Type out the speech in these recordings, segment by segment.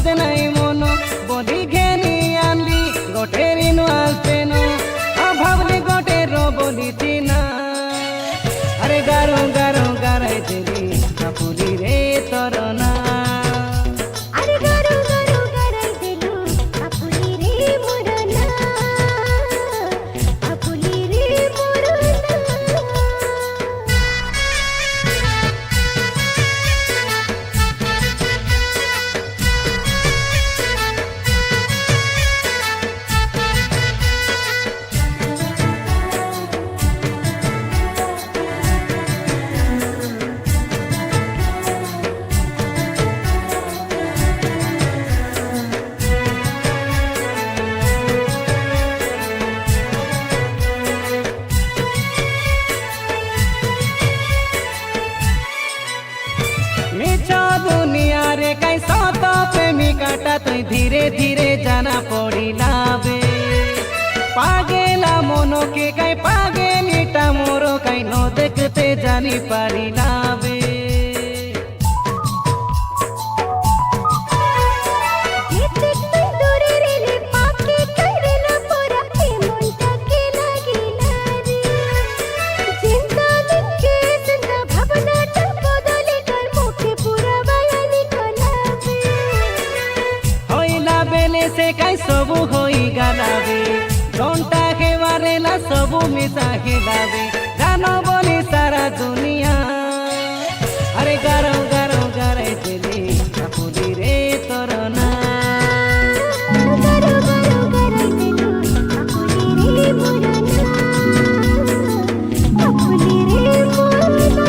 বুঝে নাই মন বলি ঘেনি আনলি গোটের ইনওয়াল পেন ভাবলি গোটের বলি চিনা আরে গারো গারো গারাই দেলি কাপুরি রে তোর না আরে গারো গারো গারাই দিলু আপুলি রে মোর না আপুলি রে মোর না दुनिया रे कैसा तो प्रेमिकाटा तुई धीरे धीरे जाना पड़िला बे पागेला मनो के कै पागेलिटा मोरो कै न देखते जानी पारिला बे से कै सबु होई गालाबे घंटा के बारेला सबु मिसा खेलाबे जानो बोली सारा दुनिया अरे गारो गारो गारे देली कापुली रे तोर ना गारो गारो गाराई दिलु আপুলি রে মোর না আপুলি রে মোর না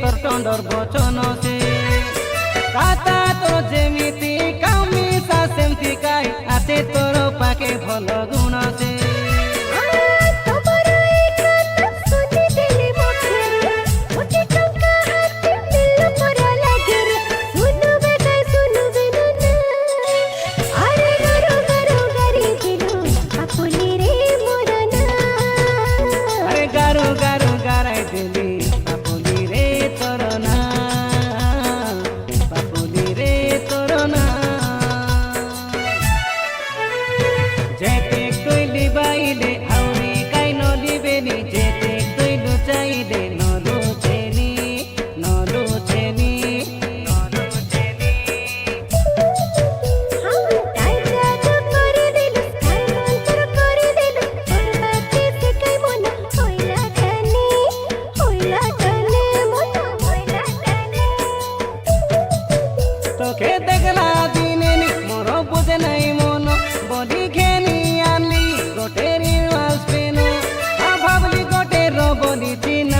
তোর টন্ডর বচন সে কাতা তোর যেমিতি কামিসা সেমতি কাই আছে তোর পাকে ভাল গুণ সে গারো গারো গারাই দিলি কাপুলি রে তোর না কাপুলি রে তোর না যেতে তুই লিবাইলে আউরি কাই নলিবেনি যেতে তুই লুচাইলে নলুচেনি নলুচেনি নলুচেনি তোকে দেখলা দিনে মোর বুঝে নাই মন বলি ঘেনি আনলি গোটের ইনওয়াল পেন ভাবলি গোটের বলি চিনা